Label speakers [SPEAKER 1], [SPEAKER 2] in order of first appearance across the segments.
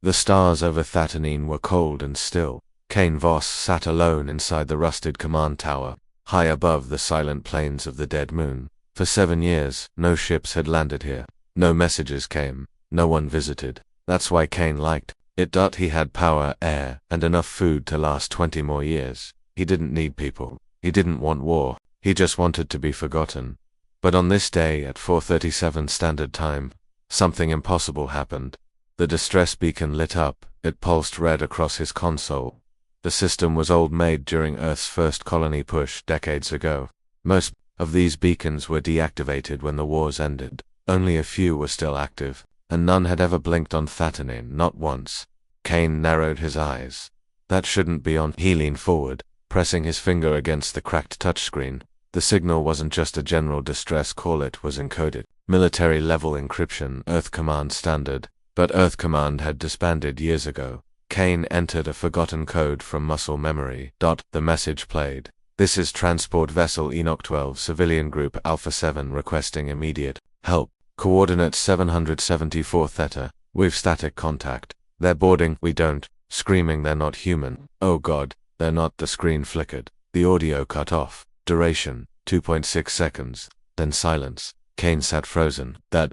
[SPEAKER 1] The stars over Thatanine were cold and still. Kane Voss sat alone inside the rusted command tower, high above the silent plains of the dead moon. For 7 years, no ships had landed here. No messages came. No one visited. That's why Kane liked it. He had power, air, and enough food to last 20 more years. He didn't need people. He didn't want war. He just wanted to be forgotten. But on this day at 4:37 Standard Time, something impossible happened. The distress beacon lit up. It pulsed red across his console. The system was old, made during Earth's first colony push decades ago. Most of these beacons were deactivated when the wars ended. Only a few were still active, and none had ever blinked on Thatanine, not once. Kane narrowed his eyes. That shouldn't be on. He leaned forward, pressing his finger against the cracked touchscreen. The signal wasn't just a general distress call, it was encoded. Military-level encryption, Earth Command standard. But Earth Command had disbanded years ago. Kane entered a forgotten code from muscle memory. The message played. This is Transport Vessel Enoch 12 Civilian Group Alpha 7 requesting immediate help. Coordinates 774 Theta. We've static contact. They're boarding. We don't. Screaming they're not human. Oh God, they're not. The screen flickered. The audio cut off. Duration, 2.6 seconds. Then silence. Kane sat frozen. That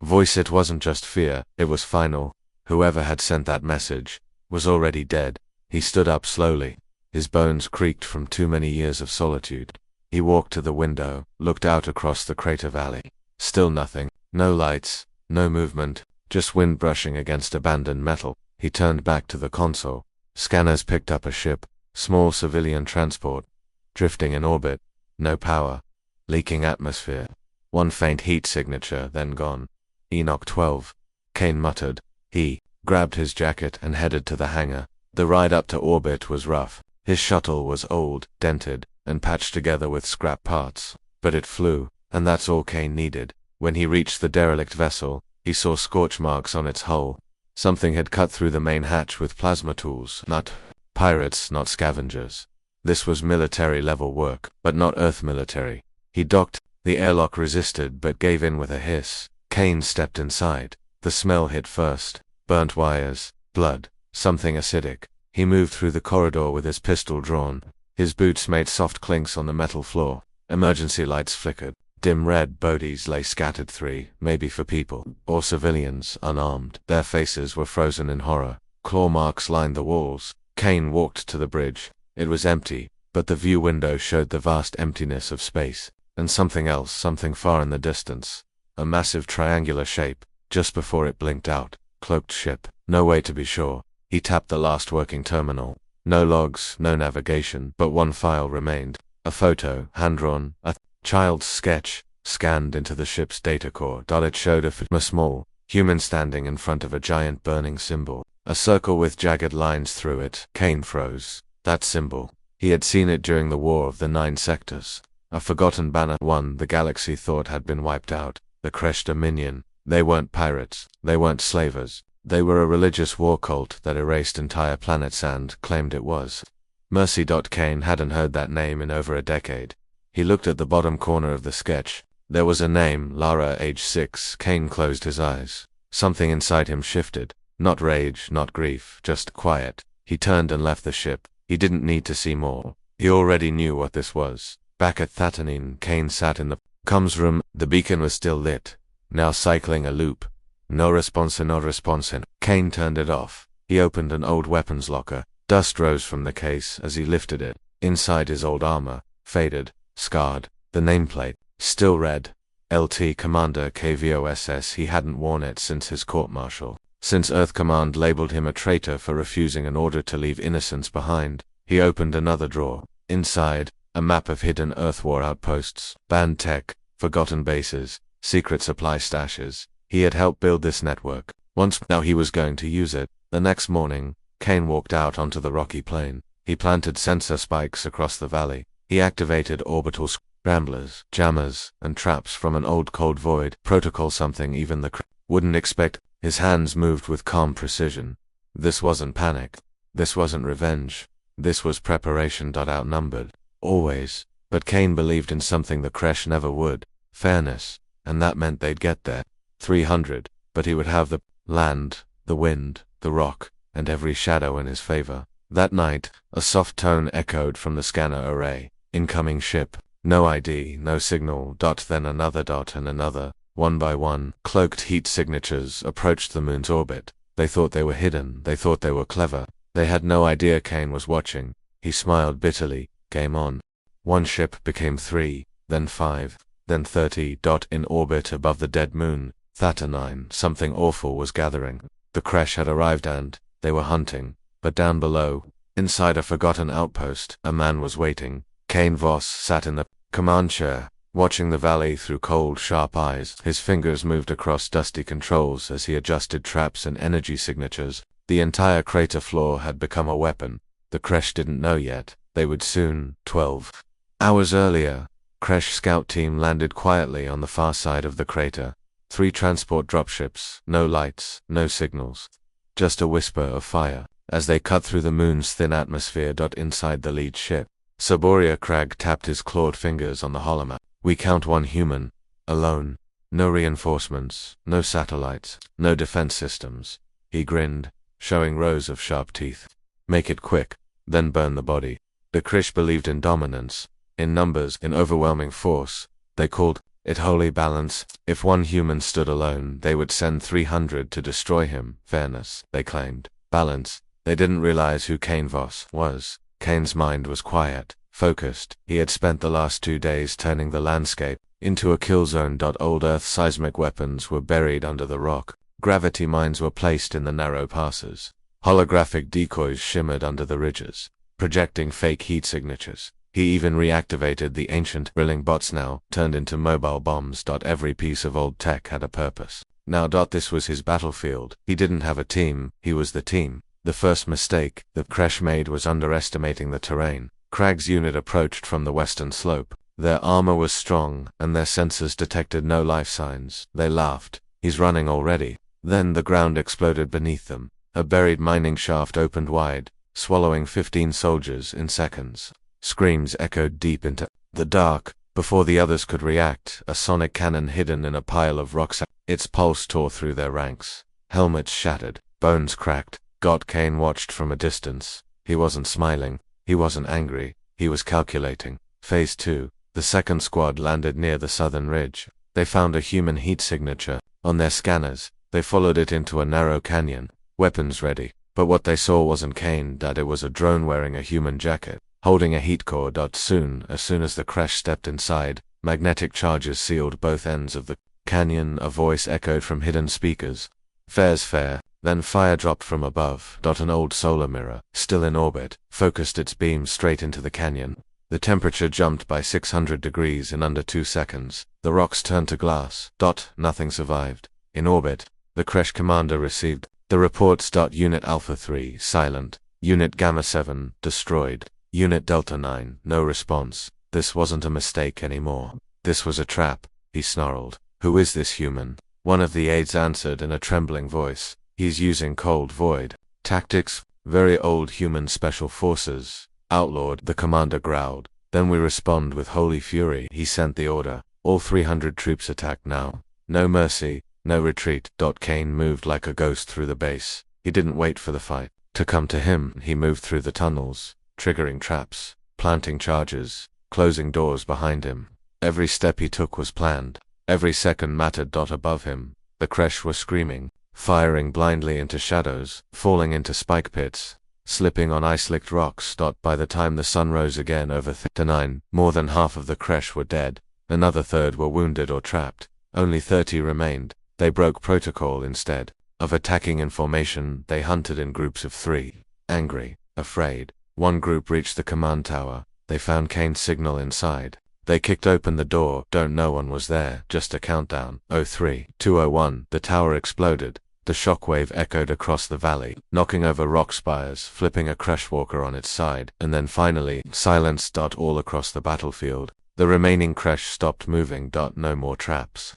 [SPEAKER 1] voice, it wasn't just fear, it was final. Whoever had sent that message was already dead. He stood up slowly. His bones creaked from too many years of solitude. He walked to the window, looked out across the crater valley. Still nothing. No lights, no movement, just wind brushing against abandoned metal. He turned back to the console. Scanners picked up a ship, small civilian transport, drifting in orbit. No power. Leaking atmosphere. One faint heat signature, then gone. Enoch 12. Kane muttered. He grabbed his jacket and headed to the hangar. The ride up to orbit was rough. His shuttle was old, dented, and patched together with scrap parts. But it flew, and that's all Kane needed. When he reached the derelict vessel, he saw scorch marks on its hull. Something had cut through the main hatch with plasma tools. Not pirates, not scavengers. This was military-level work, but not Earth military. He docked. The airlock resisted but gave in with a hiss. Kane stepped inside. The smell hit first. Burnt wires, blood, something acidic. He moved through the corridor with his pistol drawn. His boots made soft clinks on the metal floor. Emergency lights flickered. Dim red bodies lay scattered, 3, maybe for people, or civilians, unarmed. Their faces were frozen in horror. Claw marks lined the walls. Kane walked to the bridge. It was empty, but the view window showed the vast emptiness of space. And something else, something far in the distance. A massive triangular shape. Just before it blinked out. Cloaked ship. No way to be sure. He tapped the last working terminal. No logs, no navigation, but one file remained. A photo, hand-drawn, a child's sketch, scanned into the ship's data core. It showed a small human standing in front of a giant burning symbol. A circle with jagged lines through it. Kane froze. That symbol. He had seen it during the War of the 9 Sectors. A forgotten banner. One the galaxy thought had been wiped out. The Kresh Dominion. They weren't pirates. They weren't slavers. They were a religious war cult that erased entire planets and claimed it was. Mercy. Kane hadn't heard that name in over a decade. He looked at the bottom corner of the sketch. There was a name, Lara, age 6. Kane closed his eyes. Something inside him shifted. Not rage, not grief, just quiet. He turned and left the ship. He didn't need to see more. He already knew what this was. Back at Thatanine, Kane sat in the comms room. The beacon was still lit, now cycling a loop. No response, no response. Kane turned it off. He opened an old weapons locker. Dust rose from the case as he lifted it. Inside his old armor, faded, scarred, the nameplate, still red. LT Commander KVOSS. He hadn't worn it since his court-martial. Since Earth Command labeled him a traitor for refusing an order to leave innocents behind. He opened another drawer. Inside, a map of hidden Earth war outposts, banned tech, forgotten bases, secret supply stashes. He had helped build this network. Once, now he was going to use it. The next morning, Kane walked out onto the rocky plain. He planted sensor spikes across the valley. He activated orbital scramblers, jammers, and traps from an old cold void protocol, something even the wouldn't expect. His hands moved with calm precision. This wasn't panic. This wasn't revenge. This was preparation. Outnumbered. Always. But Kane believed in something the Kresh never would. Fairness. And that meant they'd get there. 300. But he would have the land. the wind, the rock, and every shadow in his favor. That night, a soft tone echoed from the scanner array. Incoming ship. No ID, no signal. Then another dot and another. One by one, cloaked heat signatures approached the moon's orbit. They thought they were hidden. They thought they were clever. They had no idea Kane was watching. He smiled bitterly. Game on. One ship became 3, then 5, then 30. In orbit above the dead moon, Theta 9, something awful was gathering. The crash had arrived and they were hunting. But down below, inside a forgotten outpost, a man was waiting. Kane Voss sat in the command chair, watching the valley through cold, sharp eyes. His fingers moved across dusty controls as he adjusted traps and energy signatures. The entire crater floor had become a weapon. The Kresh didn't know yet. They would soon. 12 hours earlier, Kresh scout team landed quietly on the far side of the crater. 3 transport dropships, no lights, no signals. Just a whisper of fire as they cut through the moon's thin atmosphere. Inside the lead ship, Saboria Crag tapped his clawed fingers on the holomap. We count 1 human. Alone. No reinforcements, no satellites, no defense systems. He grinned, showing rows of sharp teeth. Make it quick, then burn the body. The Krish believed in dominance, in numbers, in overwhelming force. They called it holy balance. If 1 human stood alone, they would send 300 to destroy him. Fairness, they claimed. Balance. They didn't realize who Kane Voss was. Kane's mind was quiet, focused. He had spent the last 2 days turning the landscape into a kill zone. Old Earth seismic weapons were buried under the rock. Gravity mines were placed in the narrow passes. Holographic decoys shimmered under the ridges, projecting fake heat signatures. He even reactivated the ancient drilling bots, now turned into mobile bombs. Every piece of old tech had a purpose. Now. This was his battlefield. He didn't have a team, he was the team. The first mistake the Kresh made was underestimating the terrain. Crag's unit approached from the western slope. Their armor was strong, and their sensors detected no life signs. They laughed. He's running already. Then the ground exploded beneath them. A buried mining shaft opened wide, swallowing 15 soldiers in seconds. Screams echoed deep into the dark. Before the others could react, a sonic cannon hidden in a pile of rocks. Its pulse tore through their ranks. Helmets shattered, bones cracked. Kane watched from a distance. He wasn't smiling. He wasn't angry. He was calculating. Phase 2. The second squad landed near the southern ridge. They found a human heat signature on their scanners. They followed it into a narrow canyon, weapons ready. But what they saw wasn't Kane. It was a drone wearing a human jacket, holding a heat core. As soon as the Kresh stepped inside, magnetic charges sealed both ends of the canyon. A voice echoed from hidden speakers. Fair's fair. Then fire dropped from above. An old solar mirror, still in orbit, focused its beam straight into the canyon. The temperature jumped by 600 degrees in under 2 seconds. The rocks turned to glass. Nothing survived. In orbit, the Kresh commander received the reports. Unit Alpha 3, silent. Unit Gamma 7, destroyed. Unit Delta 9, no response. This wasn't a mistake anymore. This was a trap, he snarled. Who is this human? One of the aides answered in a trembling voice. He's using cold void tactics. Very old human special forces. Outlawed, the commander growled. Then we respond with holy fury. He sent the order. All 300 troops attack now. No mercy, no retreat. Kane moved like a ghost through the base. He didn't wait for the fight to come to him. He moved through the tunnels, triggering traps, planting charges, closing doors behind him. Every step he took was planned. Every second mattered. Above him, the Kresh were screaming, firing blindly into shadows, falling into spike pits, slipping on ice-licked rocks. By the time the sun rose again over Theta 9, more than half of the Kresh were dead. Another third were wounded or trapped. Only 30 remained. They broke protocol. Instead of attacking in formation, they hunted in groups of 3. Angry, afraid. One group reached the command tower. They found Kane's signal inside. They kicked open the door. No one was there, just a countdown. 03, 201. The tower exploded. The shockwave echoed across the valley, knocking over rock spires, flipping a Kreshwalker on its side, and then finally, silence. All across the battlefield. The remaining Kresh stopped moving. No more traps.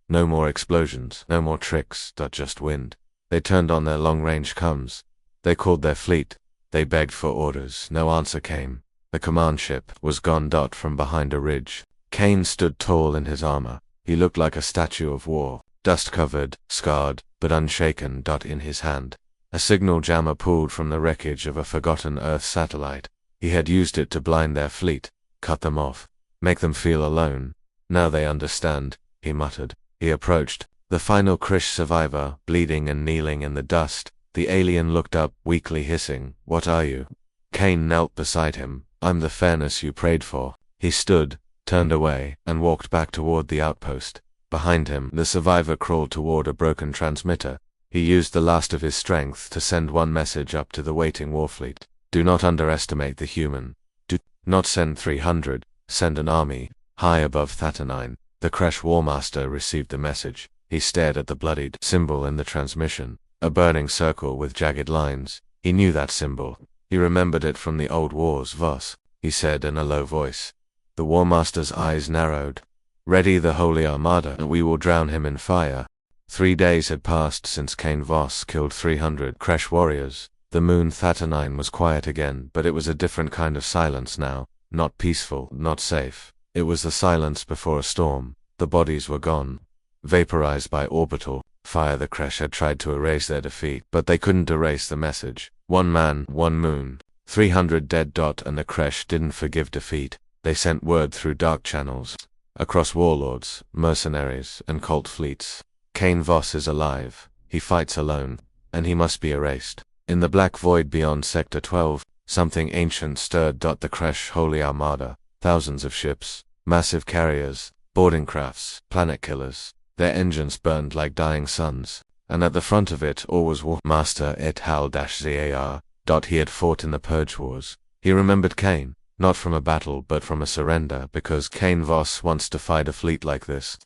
[SPEAKER 1] No more explosions. No more tricks. Just wind. They turned on their long-range comms. They called their fleet. They begged for orders. No answer came. The command ship was gone. From behind a ridge, Kane stood tall in his armor. He looked like a statue of war, dust-covered, scarred, but unshaken. In his hand, a signal jammer pulled from the wreckage of a forgotten Earth satellite. He had used it to blind their fleet, cut them off, make them feel alone. Now they understand, he muttered. He approached, the final Krish survivor, bleeding and kneeling in the dust. The alien looked up, weakly hissing, "What are you?" Kane knelt beside him. "I'm the fairness you prayed for." He stood, turned away, and walked back toward the outpost. Behind him, the survivor crawled toward a broken transmitter. He used the last of his strength to send one message up to the waiting warfleet. "Do not underestimate the human. Do not send 300, send an army." High above Thatanine, the Kresh Warmaster received the message. He stared at the bloodied symbol in the transmission, a burning circle with jagged lines. He knew that symbol. He remembered it from the old wars. "Voss," he said in a low voice. The Warmaster's eyes narrowed. "Ready the Holy Armada, and we will drown him in fire." 3 days had passed since Kane Voss killed 300 Kresh warriors. The moon Thatanine was quiet again, but it was a different kind of silence now. Not peaceful, not safe. It was the silence before a storm. The bodies were gone, vaporized by orbital fire. The Kresh had tried to erase their defeat, but they couldn't erase the message. One man, one moon, 300 dead. And the Kresh didn't forgive defeat. They sent word through dark channels, across warlords, mercenaries, and cult fleets. Kane Voss is alive. He fights alone, and he must be erased. In the black void beyond Sector 12, something ancient stirred. The Kresh Holy Armada, thousands of ships, massive carriers, boarding crafts, planet killers. Their engines burned like dying suns, and at the front of it all was War Master et al-Zar. He had fought in the Purge Wars. He remembered Kane, not from a battle but from a surrender, because Kane Voss wants to fight a fleet like this,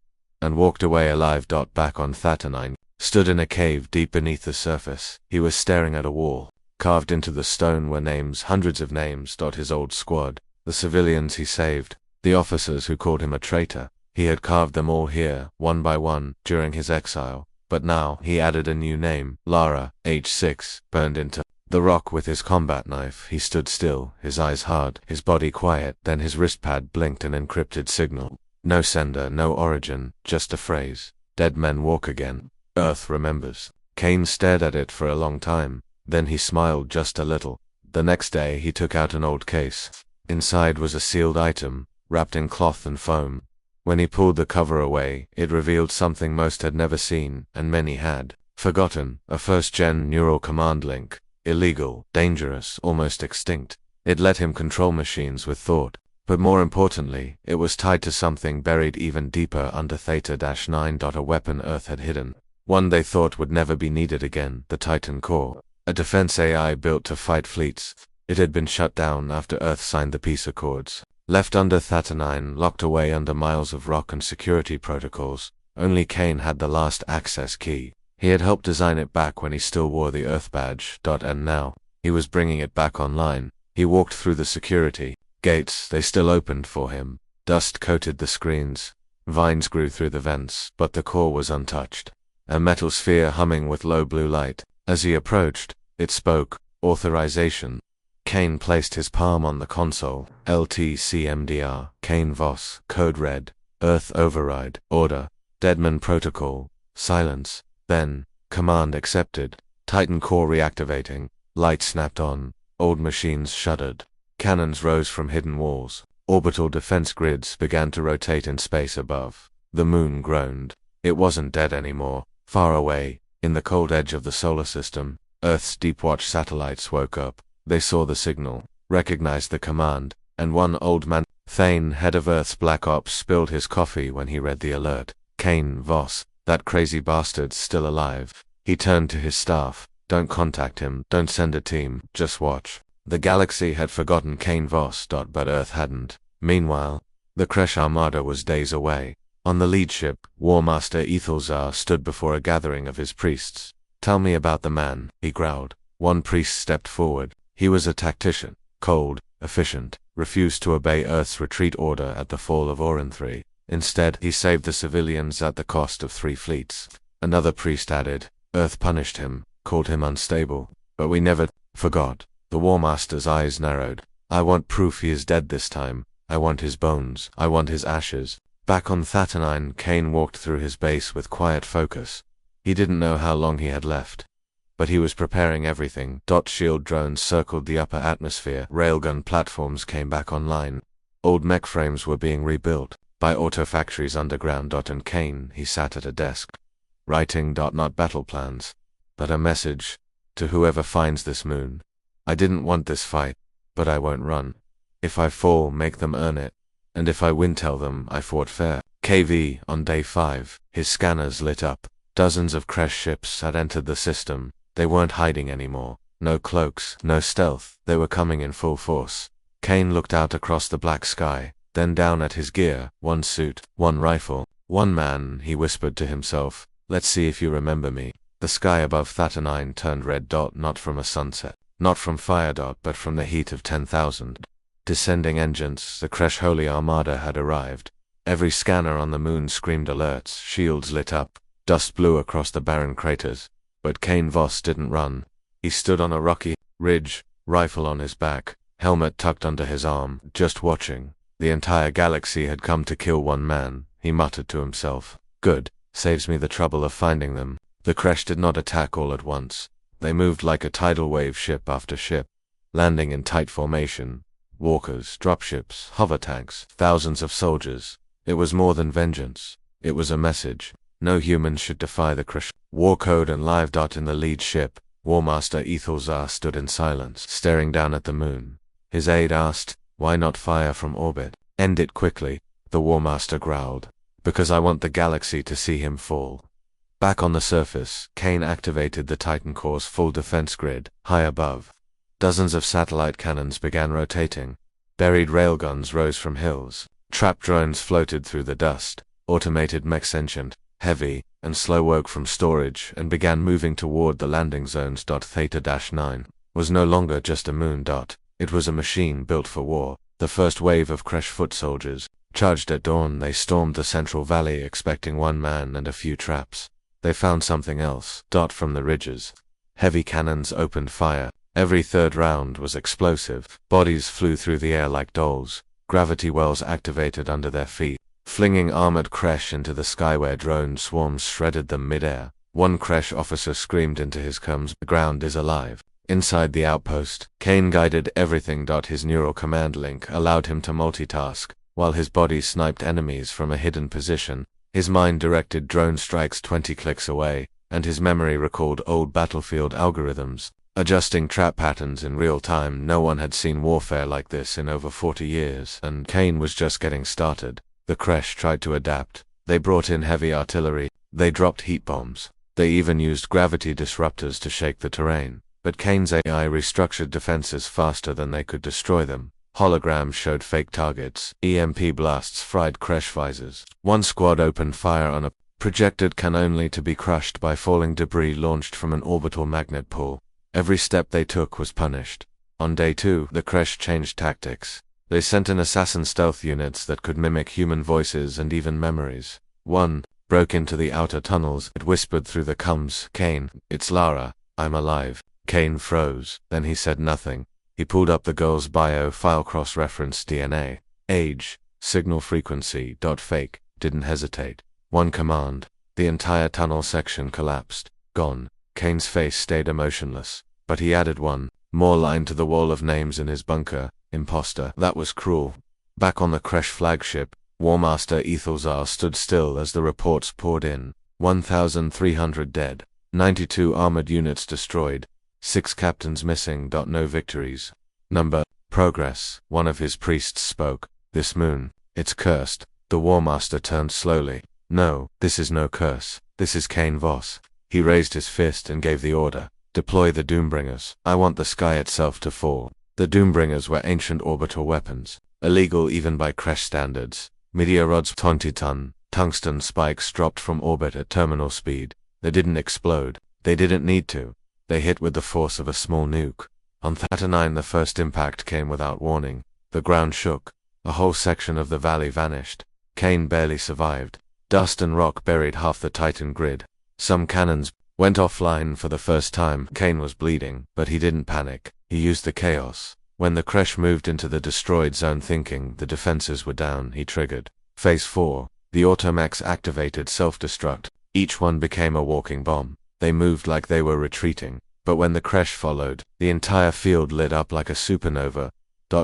[SPEAKER 1] and walked away alive. Back on Thatanine, stood in a cave deep beneath the surface. He was staring at a wall. Carved into the stone were names, hundreds of names. His old squad, the civilians he saved, the officers who called him a traitor. He had carved them all here, one by one, during his exile. But now he added a new name, Lara, age 6, burned into the rock with his combat knife. He stood still, his eyes hard, his body quiet. Then his wristpad blinked an encrypted signal. No sender, no origin, just a phrase. "Dead men walk again. Earth remembers." Kane stared at it for a long time. Then he smiled just a little. The next day he took out an old case. Inside was a sealed item, wrapped in cloth and foam. When he pulled the cover away, it revealed something most had never seen, and many had forgotten: a first-gen neural command link. Illegal, dangerous, almost extinct. It let him control machines with thought. But more importantly, it was tied to something buried even deeper under Theta-9. A weapon Earth had hidden. One they thought would never be needed again, the Titan Core. A defense AI built to fight fleets. It had been shut down after Earth signed the peace accords. Left under Thatanine, locked away under miles of rock and security protocols. Only Kane had the last access key. He had helped design it back when he still wore the Earth badge. And now, he was bringing it back online. He walked through the security gates. They still opened for him. Dust coated the screens. Vines grew through the vents, but the core was untouched. A metal sphere humming with low blue light. As he approached, it spoke. Authorization. Kane placed his palm on the console. LTCMDR, Kane Voss, code red. Earth override, order. Deadman protocol, silence. Then, command accepted. Titan core reactivating. Light snapped on. Old machines shuddered. Cannons rose from hidden walls. Orbital defense grids began to rotate in space above. The moon groaned. It wasn't dead anymore. Far away, in the cold edge of the solar system, Earth's deep-watch satellites woke up. They saw the signal, recognized the command, and one old man, Thane, head of Earth's Black Ops, spilled his coffee when he read the alert. Kane Voss, that crazy bastard's still alive. He turned to his staff. Don't contact him, don't send a team, just watch. The galaxy had forgotten Kane Voss. But Earth hadn't. Meanwhile, the Kresh Armada was days away. On the lead ship, War Master Ethelzar stood before a gathering of his priests. "Tell me about the man," he growled. One priest stepped forward. He was a tactician, cold, efficient, refused to obey Earth's retreat order at the fall of Orin III. Instead, he saved the civilians at the cost of 3 fleets. Another priest added, "Earth punished him, called him unstable, but we never forgot." The War Master's eyes narrowed. "I want proof he is dead this time. I want his bones. I want his ashes." Back on Thatanine, Kane walked through his base with quiet focus. He didn't know how long he had left, but he was preparing everything. Shield drones circled the upper atmosphere. Railgun platforms came back online. Old mech frames were being rebuilt by auto factories underground. And Kane, he sat at a desk, writing not battle plans, but a message to whoever finds this moon. I didn't want this fight, but I won't run. If I fall, make them earn it, and if I win, tell them I fought fair. KV, on day 5, his scanners lit up. Dozens of crash ships had entered the system. They weren't hiding anymore. No cloaks, no stealth, they were coming in full force. Kane looked out across the black sky, then down at his gear. One suit, one rifle, one man, he whispered to himself. Let's see if you remember me. The sky above Thatanine turned red. Not from a sunset, not from fire. But from the heat of 10,000 descending engines. The Kresh Holy Armada had arrived. Every scanner on the moon screamed alerts. Shields lit up. Dust blew across the barren craters. But Kane Voss didn't run. He stood on a rocky ridge, rifle on his back, helmet tucked under his arm, just watching. The entire galaxy had come to kill one man, he muttered to himself. Good, saves me the trouble of finding them. The Kresh did not attack all at once. They moved like a tidal wave, ship after ship, landing in tight formation. Walkers, dropships, hover tanks, thousands of soldiers. It was more than vengeance. It was a message. No humans should defy the Kresh. War Code and Live. In the lead ship, Warmaster Ethelzar stood in silence, staring down at the moon. His aide asked, "Why not fire from orbit? End it quickly," the Warmaster growled. "Because I want the galaxy to see him fall." Back on the surface, Kane activated the Titan Core's full defense grid. High above, dozens of satellite cannons began rotating. Buried railguns rose from hills. Trap drones floated through the dust. Automated mech sentient, heavy, and slow woke from storage and began moving toward the landing zones. Theta-9 was no longer just a moon. It was a machine built for war. The first wave of Kresh foot soldiers charged at dawn. They stormed the Central Valley expecting one man and a few traps. They found something else. From the ridges, heavy cannons opened fire. Every third round was explosive. Bodies flew through the air like dolls. Gravity wells activated under their feet, flinging armored Kresh into the sky where drone swarms shredded them mid-air. One Kresh officer screamed into his comms, "The ground is alive." Inside the outpost, Kane guided everything. His neural command link allowed him to multitask, while his body sniped enemies from a hidden position. His mind directed drone strikes 20 clicks away, and his memory recalled old battlefield algorithms, adjusting trap patterns in real time. No one had seen warfare like this in over 40 years, and Kane was just getting started. The Kresh tried to adapt. They brought in heavy artillery. They dropped heat bombs. They even used gravity disruptors to shake the terrain. But Kane's AI restructured defenses faster than they could destroy them. Holograms showed fake targets. EMP blasts fried Kresh visors. One squad opened fire on a projected can only to be crushed by falling debris launched from an orbital magnet pool. Every step they took was punished. On day 2, the Kresh changed tactics. They sent in assassin stealth units that could mimic human voices and even memories. One broke into the outer tunnels. It whispered through the comms, "Kane, it's Lara, I'm alive." Kane froze. Then he said nothing. He pulled up the girl's bio file, cross-referenced DNA, age, signal frequency. Fake, didn't hesitate. One command. The entire tunnel section collapsed. Gone. Kane's face stayed emotionless, but he added one more line to the wall of names in his bunker. Imposter. That was cruel. Back on the Kresh flagship, Warmaster Ethelzar stood still as the reports poured in. 1,300 dead. 92 armored units destroyed. 6 captains missing. No victories. Number. Progress. One of his priests spoke. "This moon, it's cursed." The Warmaster turned slowly. "No, this is no curse. This is Kane Voss." He raised his fist and gave the order. "Deploy the Doombringers. I want the sky itself to fall." The Doombringers were ancient orbital weapons, illegal even by Kresh standards. Meteor rods, 20-ton, tungsten spikes dropped from orbit at terminal speed. They didn't explode. They didn't need to. They hit with the force of a small nuke. On Thatanine, the first impact came without warning. The ground shook. A whole section of the valley vanished. Kane barely survived. Dust and rock buried half the Titan grid. Some cannons went offline for the first time. Kane was bleeding, but he didn't panic. He used the chaos. When the Kresh moved into the destroyed zone thinking the defenses were down, he triggered Phase 4. The automechs activated self-destruct. Each one became a walking bomb. They moved like they were retreating, but when the crash followed, the entire field lit up like a supernova.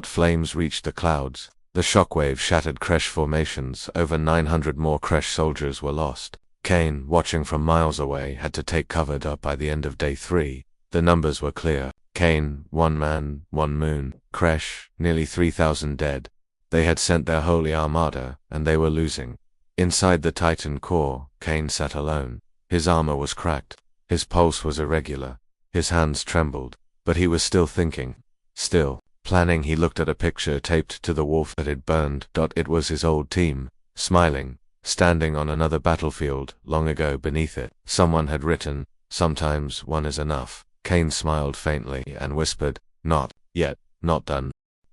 [SPEAKER 1] Flames reached the clouds. The shockwave shattered crash formations. Over 900 more crash soldiers were lost. Kane, watching from miles away, had to take cover. By the end of day 3, the numbers were clear. Kane, 1 man, 1 moon. Crash, nearly 3,000 dead. They had sent their holy armada, and they were losing. Inside the Titan core, Kane sat alone. His armor was cracked. His pulse was irregular. His hands trembled. But he was still thinking. Still planning. He looked at a picture taped to the wall that had burned. It was his old team, smiling, standing on another battlefield. Long ago beneath it, someone had written, "Sometimes one is enough." Kane smiled faintly and whispered, "Not yet, not done."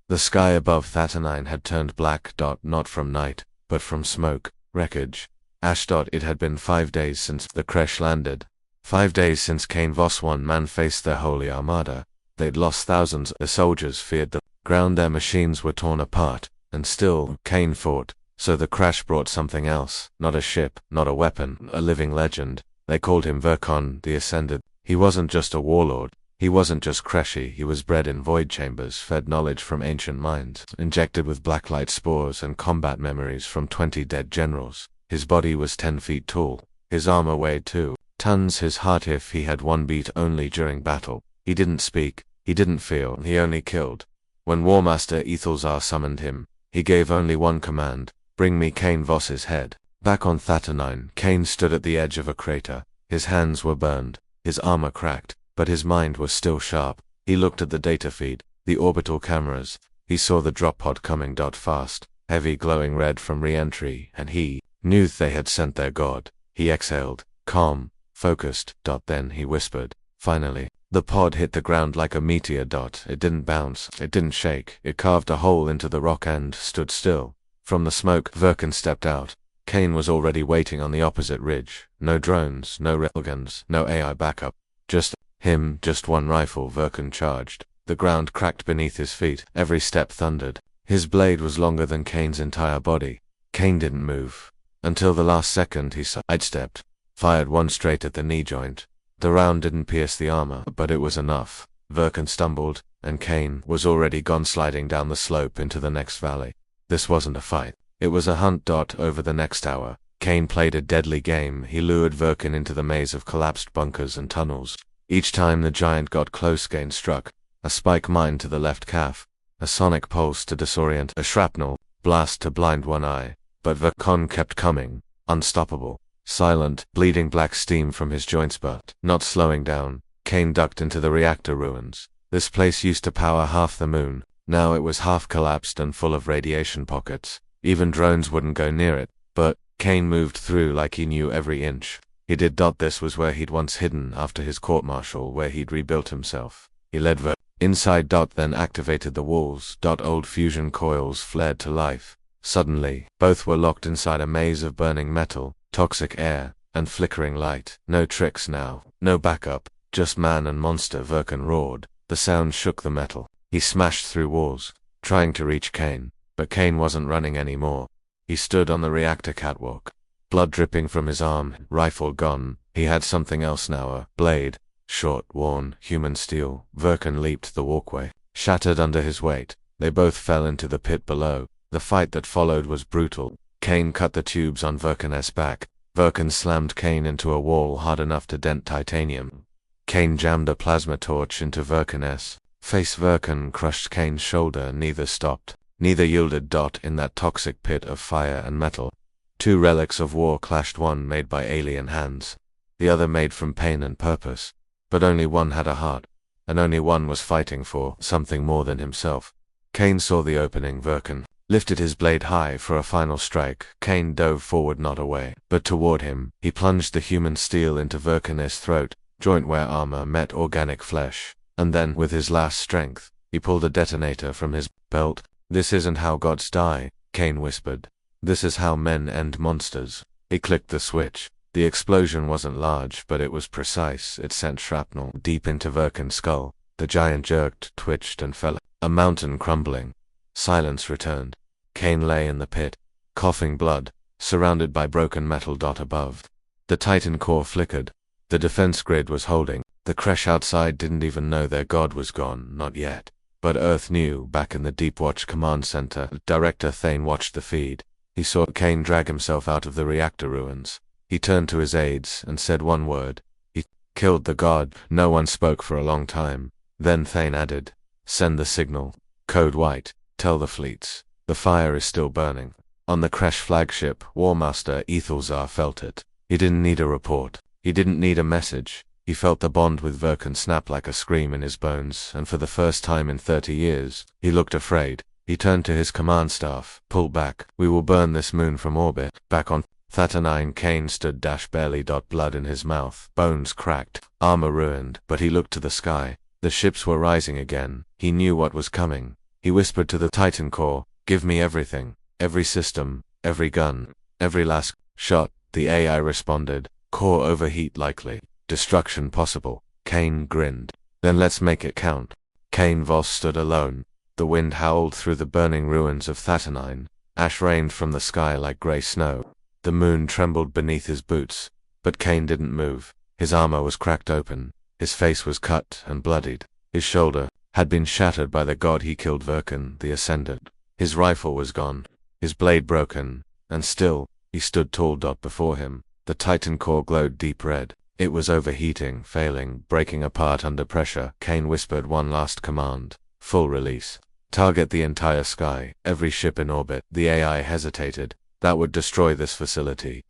[SPEAKER 1] The sky above Thatanine had turned black. Not from night, but from smoke, wreckage, ash. It had been 5 days since the crash landed. 5 days since Kane Voss 1 man faced their holy armada. They'd lost thousands. The soldiers feared the ground. Their machines were torn apart. And still, Kane fought. So the crash brought something else. Not a ship, not a weapon, a living legend. They called him Virkon, the Ascended. He wasn't just a warlord. He wasn't just Crashy. He was bred in void chambers, fed knowledge from ancient minds, injected with blacklight spores and combat memories from 20 dead generals. His body was 10 feet tall. His armor weighed 2 tons. His heart, if he had one, beat only during battle. He didn't speak. He didn't feel. He only killed. When Warmaster Ethelzar summoned him, he gave only one command: "Bring me Kane Voss's head." Back on Thatanine, Kane stood at the edge of a crater. His hands were burned. His armor cracked. But his mind was still sharp. He looked at the data feed, the orbital cameras. He saw the drop pod coming. Fast, heavy, glowing red from re-entry, and he knew they had sent their god. He exhaled, calm, focused. Then he whispered, "Finally." The pod hit the ground like a meteor. It didn't bounce, it didn't shake. It carved a hole into the rock and stood still. From the smoke, Virkon stepped out. Kane was already waiting on the opposite ridge. No drones, no railguns, no AI backup. Just him, just one rifle. Virkon charged. The ground cracked beneath his feet. Every step thundered. His blade was longer than Kane's entire body. Kane didn't move. Until the last second, he sidestepped, fired one straight at the knee joint. The round didn't pierce the armor, but it was enough. Virkon stumbled, and Kane was already gone, sliding down the slope into the next valley. This wasn't a fight. It was a hunt. Over the next hour, Kane played a deadly game. He lured Virkon into the maze of collapsed bunkers and tunnels. Each time the giant got close, Kane struck. A spike mine to the left calf, a sonic pulse to disorient, a shrapnel blast to blind one eye. But Virkon kept coming, unstoppable. Silent, bleeding black steam from his joints, but not slowing down. Kane ducked into the reactor ruins. This place used to power half the moon. Now it was half collapsed and full of radiation pockets. Even drones wouldn't go near it. But Kane moved through like he knew every inch. He did. This was where he'd once hidden after his court-martial, where he'd rebuilt himself. He led inside. Then activated the walls. Old fusion coils flared to life. Suddenly, both were locked inside a maze of burning metal, toxic air, and flickering light. No tricks now, no backup, just man and monster. Virkon roared. The sound shook the metal. He smashed through walls, trying to reach Kane, but Kane wasn't running anymore. He stood on the reactor catwalk, blood dripping from his arm, rifle gone. He had something else now, a blade, short, worn, human steel. Virkon leaped the walkway, shattered under his weight. They both fell into the pit below. The fight that followed was brutal. Kane cut the tubes on Virkon's back. Virkon slammed Kane into a wall hard enough to dent titanium. Kane jammed a plasma torch into Virkon's face. Virkon crushed Kane's shoulder. Neither stopped. Neither yielded. In that toxic pit of fire and metal, 2 relics of war clashed, one made by alien hands, the other made from pain and purpose. But only one had a heart, and only one was fighting for something more than himself. Kane saw the opening. Virkon lifted his blade high for a final strike. Kane dove forward, not away, but toward him. He plunged the human steel into Virkon's throat, joint where armor met organic flesh. And then, with his last strength, he pulled a detonator from his belt. "This isn't how gods die," Kane whispered. "This is how men end monsters." He clicked the switch. The explosion wasn't large, but it was precise. It sent shrapnel deep into Virkon's skull. The giant jerked, twitched, and fell, a mountain crumbling. Silence returned. Kane lay in the pit, coughing blood, surrounded by broken metal. Above, The Titan core flickered. The defense grid was holding. The creche outside didn't even know their god was gone, not yet. But Earth knew. Back in the Deep Watch command center, Director Thane watched the feed. He saw Kane drag himself out of the reactor ruins. He turned to his aides and said one word. He killed the god. No one spoke for a long time. Then Thane added, "Send the signal. Code White. Tell the fleets. The fire is still burning." On the creche flagship, War Master Ethelzar felt it. He didn't need a report. He didn't need a message. He felt the bond with Verkan snap like a scream in his bones, and for the first time in 30 years, he looked afraid. He turned to his command staff. "Pull back. We will burn this moon from orbit." Back on Theta-9, Kane stood barely. Blood in his mouth, bones cracked, armor ruined, but he looked to the sky. The ships were rising again. He knew what was coming. He whispered to the Titan core, "Give me everything. Every system, every gun, every last shot." The AI responded, "Core overheat likely. Destruction possible." Kane grinned. "Then let's make it count." Kane Voss stood alone. The wind howled through the burning ruins of Theta-9. Ash rained from the sky like gray snow. The moon trembled beneath his boots. But Kane didn't move. His armor was cracked open. His face was cut and bloodied. His shoulder had been shattered by the god he killed, Verkan, the Ascendant. His rifle was gone. His blade broken. And still, he stood tall. Before him, the Titan core glowed deep red. It was overheating, failing, breaking apart under pressure. Kane whispered one last command. Full release. Target the entire sky, every ship in orbit. The AI hesitated. That would destroy this facility.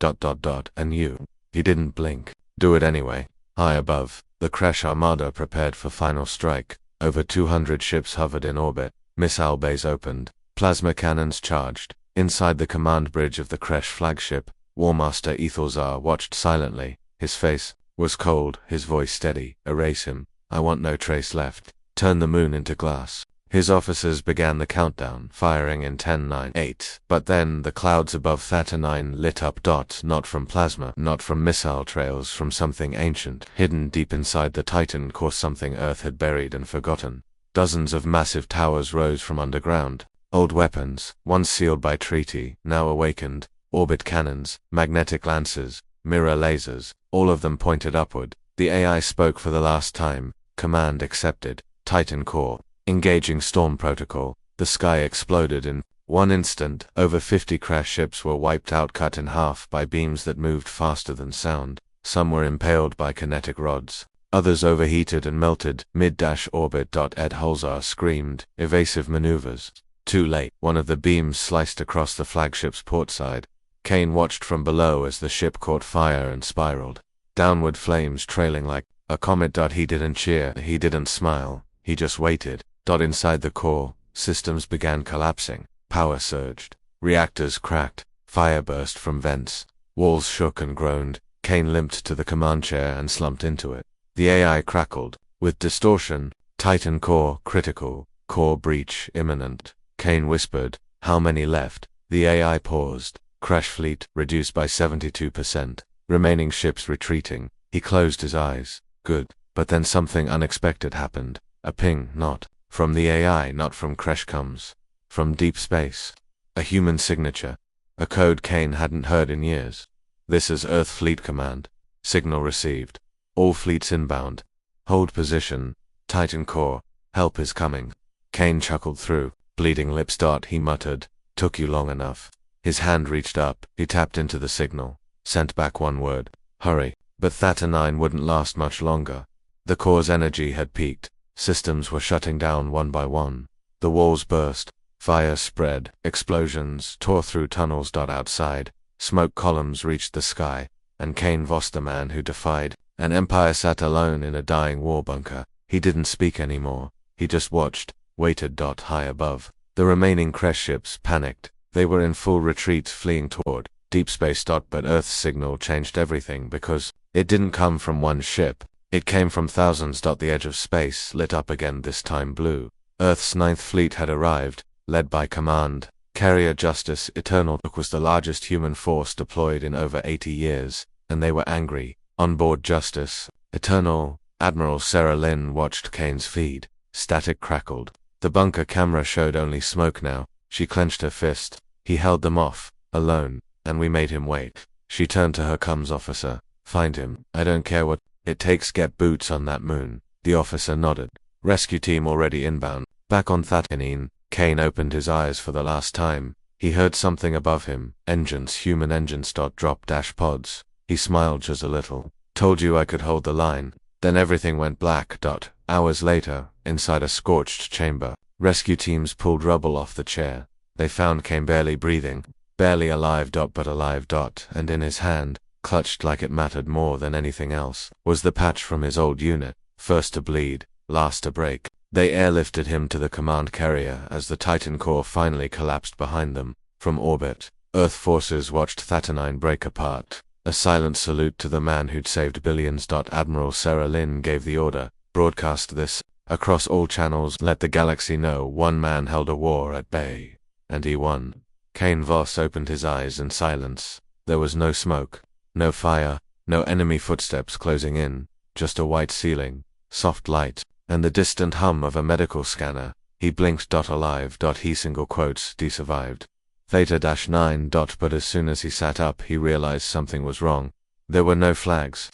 [SPEAKER 1] And you. He didn't blink. Do it anyway. High above, the creche armada prepared for final strike. Over 200 ships hovered in orbit. Missile bays opened. Plasma cannons charged. Inside the command bridge of the creche flagship, War Master Ethelzar watched silently. His face was cold, his voice steady. "Erase him. I want no trace left. Turn the moon into glass." His officers began the countdown, firing in 10, 9, 8. But then the clouds above Theta-9 lit up. Not from plasma, not from missile trails, from something ancient, hidden deep inside the Titan core, something Earth had buried and forgotten. Dozens of massive towers rose from underground. Old weapons, once sealed by treaty, now awakened. Orbit cannons, magnetic lances, mirror lasers, all of them pointed upward. The AI spoke for the last time. Command accepted. Titan core. Engaging storm protocol. The sky exploded in one instant. Over 50 crash ships were wiped out, cut in half by beams that moved faster than sound. Some were impaled by kinetic rods. Others overheated and melted. Mid-orbit. Ed Holzar screamed. Evasive maneuvers. Too late. One of the beams sliced across the flagship's port side. Kane watched from below as the ship caught fire and spiraled. Downward, flames trailing like a comet. He didn't cheer. He didn't smile. He just waited. Inside the core, systems began collapsing. Power surged. Reactors cracked. Fire burst from vents. Walls shook and groaned. Kane limped to the command chair and slumped into it. The AI crackled. With distortion. Titan core critical. Core breach imminent. Kane whispered, "How many left?" The AI paused. Crash fleet reduced by 72%. Remaining ships retreating. He closed his eyes. Good. But then something unexpected happened. A ping, not from the AI, not from Crash, comes from deep space. A human signature. A code Kane hadn't heard in years. "This is Earth Fleet Command. Signal received. All fleets inbound. Hold position. Titan core. Help is coming." Kane chuckled through bleeding lips. He muttered, "Took you long enough." His hand reached up. He tapped into the signal. Sent back one word. "Hurry." But Theta-9 wouldn't last much longer. The core's energy had peaked. Systems were shutting down one by one. The walls burst. Fire spread. Explosions tore through tunnels. Outside, smoke columns reached the sky, and Kane Voss, the man who defied an empire, sat alone in a dying war bunker. He didn't speak anymore. He just watched, waited. High above, the remaining crash ships panicked. They were in full retreat, fleeing toward deep space. But Earth's signal changed everything, because it didn't come from one ship. It came from thousands. The edge of space lit up again, this time blue. Earth's 9th Fleet had arrived, led by Command Carrier Justice Eternal. It was the largest human force deployed in over 80 years, and they were angry. On board Justice Eternal, Admiral Sarah Lynn watched Kane's feed. Static crackled. The bunker camera showed only smoke now. She clenched her fist. He held them off, alone, and we made him wait. She turned to her comms officer. Find him. I don't care what it takes. Get boots on that moon. The officer nodded. Rescue team already inbound. Back on Thatanine, Kane opened his eyes for the last time. He heard something above him. Engines, human engines. Drop dash pods. He smiled just a little. Told you I could hold the line. Then everything went black. Hours later, inside a scorched chamber, rescue teams pulled rubble off the chair. They found Kane barely breathing, barely alive. But alive. And in his hand, clutched like it mattered more than anything else, was the patch from his old unit. First to bleed, last to break. They airlifted him to the command carrier as the Titan core finally collapsed behind them. From orbit, Earth forces watched Thatanine break apart. A silent salute to the man who'd saved billions. Admiral Sarah Lynn gave the order. Broadcast this across all channels. Let the galaxy know one man held a war at bay. And he won. Kane Voss opened his eyes in silence. There was no smoke, no fire, no enemy footsteps closing in, just a white ceiling, soft light, and the distant hum of a medical scanner. He blinked. Alive. He single quotes, survived. Theta-9. But as soon as he sat up, he realized something was wrong. There were no flags.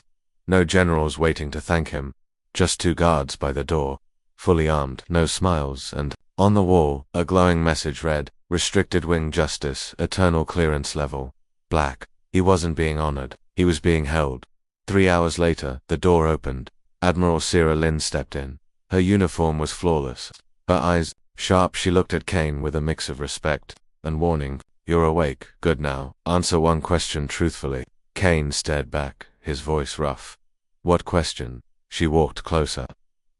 [SPEAKER 1] No generals waiting to thank him. Just 2 guards by the door, fully armed. No smiles, and on the wall, a glowing message read, Restricted Wing Justice, Eternal Clearance Level. Black. He wasn't being honored. He was being held. 3 hours later, the door opened. Admiral Sarah Lynn stepped in. Her uniform was flawless. Her eyes sharp. She looked at Kane with a mix of respect and warning. You're awake. Good now. Answer one question truthfully. Kane stared back, his voice rough. What question? She walked closer.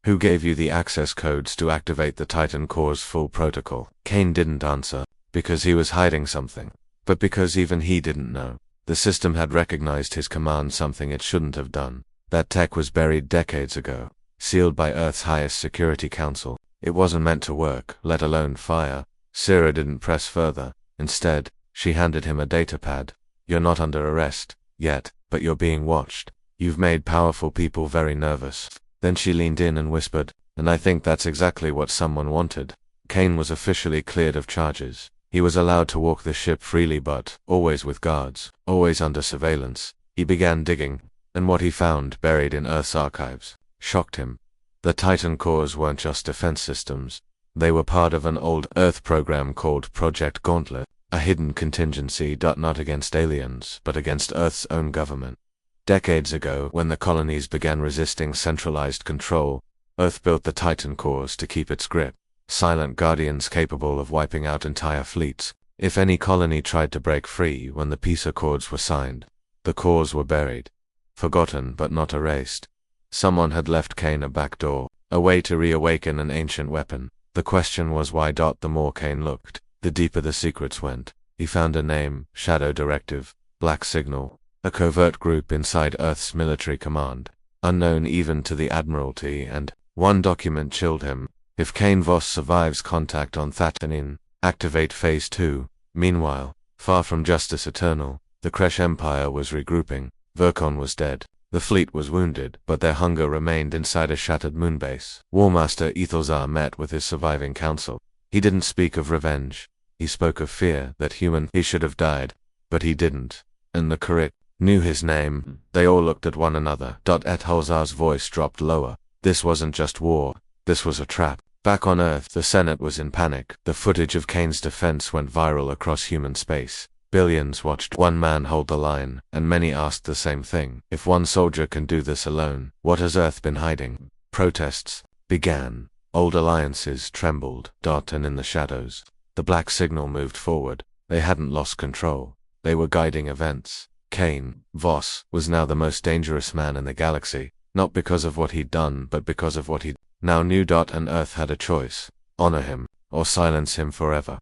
[SPEAKER 1] Who gave you the access codes to activate the Titan core's full protocol? Kane didn't answer, because he was hiding something, but because even he didn't know. The system had recognized his command, something it shouldn't have done. That tech was buried decades ago, sealed by Earth's highest security council. It wasn't meant to work, let alone fire. Sarah didn't press further. Instead, she handed him a datapad. You're not under arrest yet, but you're being watched. You've made powerful people very nervous. Then she leaned in and whispered, and I think that's exactly what someone wanted. Kane was officially cleared of charges. He was allowed to walk the ship freely, but always with guards, always under surveillance. He began digging, and what he found buried in Earth's archives shocked him. The Titan cores weren't just defense systems. They were part of an old Earth program called Project Gauntlet, a hidden contingency. Not against aliens, but against Earth's own government. Decades ago, when the colonies began resisting centralized control, Earth built the Titan cores to keep its grip. Silent guardians capable of wiping out entire fleets. If any colony tried to break free when the peace accords were signed, the cores were buried. Forgotten but not erased. Someone had left Kane a back door, a way to reawaken an ancient weapon. The question was why. The more Kane looked, the deeper the secrets went. He found a name, Shadow Directive, Black Signal, a covert group inside Earth's military command, unknown even to the Admiralty, and one document chilled him. If Kane Voss survives contact on Thatanine, activate Phase 2. Meanwhile, far from Justice Eternal, the Kresh Empire was regrouping. Virkon was dead. The fleet was wounded, but their hunger remained inside a shattered moonbase. Warmaster Ethelsar met with his surviving council. He didn't speak of revenge. He spoke of fear that he should have died, but he didn't. And the Karit knew his name. They all looked at one another. Ethelsar's voice dropped lower. This wasn't just war. This was a trap. Back on Earth, the Senate was in panic. The footage of Kane's defense went viral across human space. Billions watched one man hold the line, and many asked the same thing. If one soldier can do this alone, what has Earth been hiding? Protests began. Old alliances trembled. And in the shadows, the Black Signal moved forward. They hadn't lost control. They were guiding events. Kane Voss was now the most dangerous man in the galaxy, not because of what he'd done, but because of what he now knew. And Earth had a choice: honor him, or silence him forever.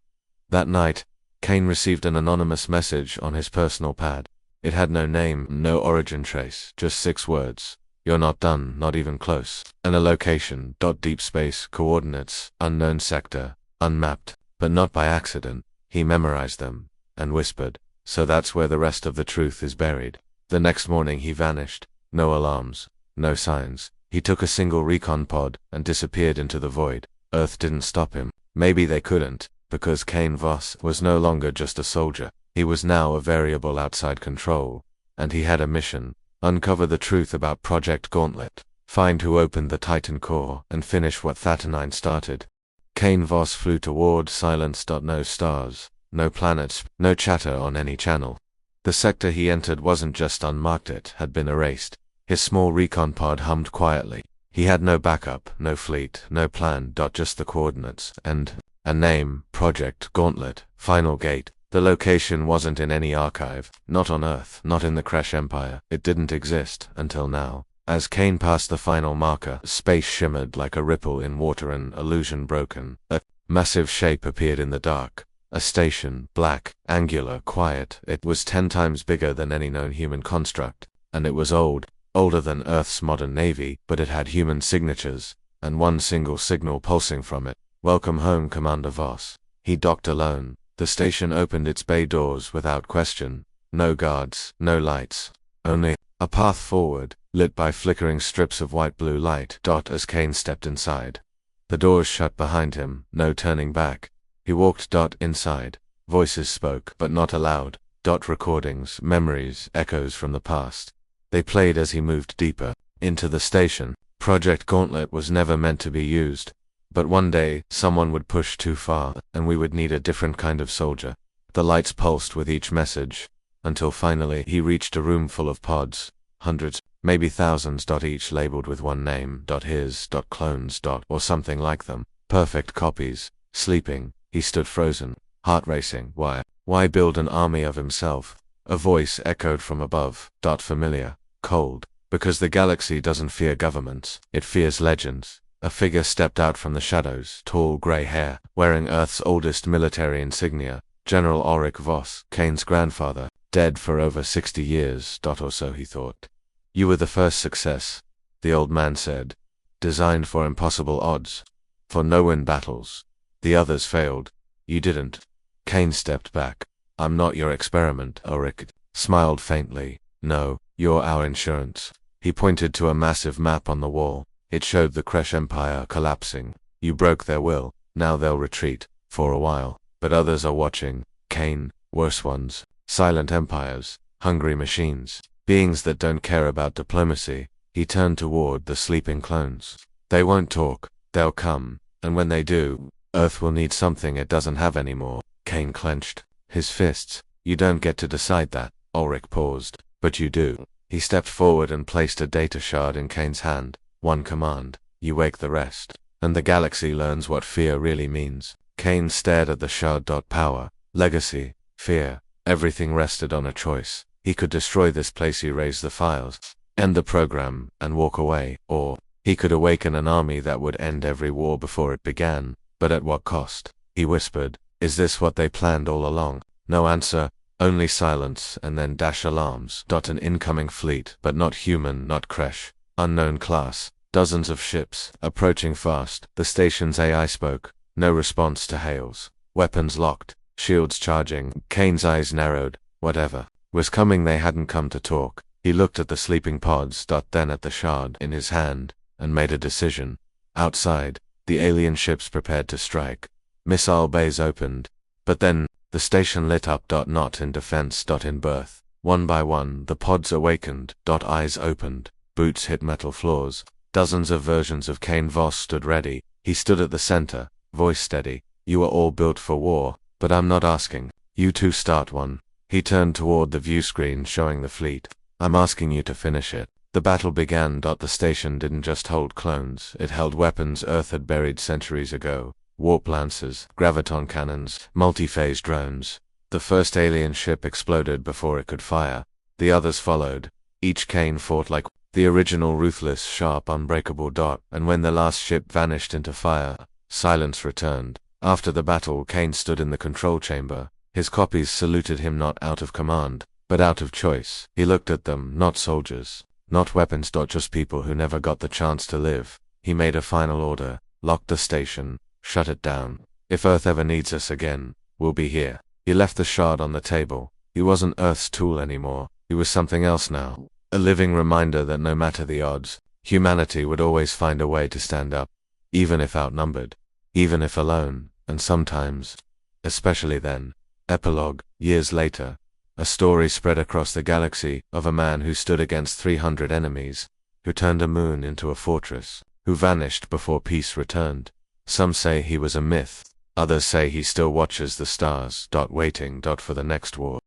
[SPEAKER 1] That night, Kane received an anonymous message on his personal pad. It had no name, no origin trace, just 6 words. You're not done, not even close. And a location. Deep space, coordinates, unknown sector, unmapped, but not by accident. He memorized them, and whispered, so that's where the rest of the truth is buried. The next morning he vanished. No alarms, no signs. He took a single recon pod and disappeared into the void. Earth didn't stop him. Maybe they couldn't, because Kane Voss was no longer just a soldier. He was now a variable outside control, and he had a mission. uncover the truth about Project Gauntlet, find who opened the Titan core, and finish what Thatanine started. Kane Voss flew toward silence. No stars, no planets, no chatter on any channel. The sector he entered wasn't just unmarked, it had been erased. His small recon pod hummed quietly. He had no backup, no fleet, no plan. Just the coordinates, and a name: Project Gauntlet, Final Gate. The location wasn't in any archive, not on Earth, not in the Crash Empire. It didn't exist, until now. As Kane passed the final marker, space shimmered like a ripple in water, an illusion broken. A massive shape appeared in the dark. A station, black, angular, quiet. It was 10 times bigger than any known human construct, and it was old, older than Earth's modern navy, but it had human signatures, and one single signal pulsing from it. Welcome home, Commander Voss. He docked alone. The station opened its bay doors without question. No guards, no lights. Only a path forward, lit by flickering strips of white-blue light. As Kane stepped inside, the doors shut behind him, no turning back. He walked inside. Voices spoke, but not aloud. Recordings, memories, echoes from the past. They played as he moved deeper into the station. Project Gauntlet was never meant to be used. But one day, someone would push too far, and we would need a different kind of soldier. The lights pulsed with each message, until finally he reached a room full of pods. Hundreds, maybe thousands. Each labeled with one name. His. Clones. Or something like them. Perfect copies. Sleeping. He stood frozen, heart racing. Why build an army of himself? A voice echoed from above. Familiar, cold. Because the galaxy doesn't fear governments, it fears legends. A figure stepped out from the shadows, tall gray hair, wearing Earth's oldest military insignia. General Ulrich Voss, Kane's grandfather, dead for over 60 years. Or so he thought. You were the first success, the old man said. Designed for impossible odds. For no-win battles. The others failed. You didn't. Kane stepped back. I'm not your experiment, Ulrich smiled faintly. No, you're our insurance. He pointed to a massive map on the wall. It showed the Crash Empire collapsing. You broke their will. Now they'll retreat, for a while. But others are watching. Kane, worse ones. Silent empires. Hungry machines. Beings that don't care about diplomacy. He turned toward the sleeping clones. They won't talk. They'll come. And when they do, Earth will need something it doesn't have anymore. Kane clenched his fists. You don't get to decide that. Ulrich paused. But you do. He stepped forward and placed a data shard in Kane's hand. One command. You wake the rest. And the galaxy learns what fear really means. Kane stared at the shard. Power, legacy, fear. Everything rested on a choice. He could destroy this place, erase the files, end the program, and walk away. Or he could awaken an army that would end every war before it began. But at what cost? He whispered. Is this what they planned all along? No answer, only silence, and then dash alarms. An incoming fleet, but not human, not Crash. Unknown class. Dozens of ships, approaching fast. The station's AI spoke. No response to hails. Weapons locked. Shields charging. Kane's eyes narrowed. Whatever was coming, they hadn't come to talk. He looked at the sleeping pods. Then at the shard in his hand, and made a decision. Outside, the alien ships prepared to strike. Missile bays opened. But then, the station lit up. Not in defense. In birth. One by one, the pods awakened. Eyes opened. Boots hit metal floors. Dozens of versions of Kane Voss stood ready. He stood at the center, voice steady. You are all built for war, but I'm not asking. You two start one. He turned toward the view screen showing the fleet. I'm asking you to finish it. The battle began. The station didn't just hold clones, it held weapons Earth had buried centuries ago. Warp lancers, graviton cannons, multi-phase drones. The first alien ship exploded before it could fire. The others followed. Each Kane fought like the original, ruthless, sharp, unbreakable. And when the last ship vanished into fire, silence returned. After the battle, Kane stood in the control chamber. His copies saluted him, not out of command, but out of choice. He looked at them, not soldiers, not weapons. Just people who never got the chance to live. He made a final order. Lock the station. Shut it down. If Earth ever needs us again, we'll be here. He left the shard on the table. He wasn't Earth's tool anymore. He was something else now. A living reminder that no matter the odds, humanity would always find a way to stand up. Even if outnumbered. Even if alone. And sometimes. Especially then. Epilogue. Years later. A story spread across the galaxy of a man who stood against 300 enemies, who turned a moon into a fortress, who vanished before peace returned. Some say he was a myth, others say he still watches the stars, waiting for the next war.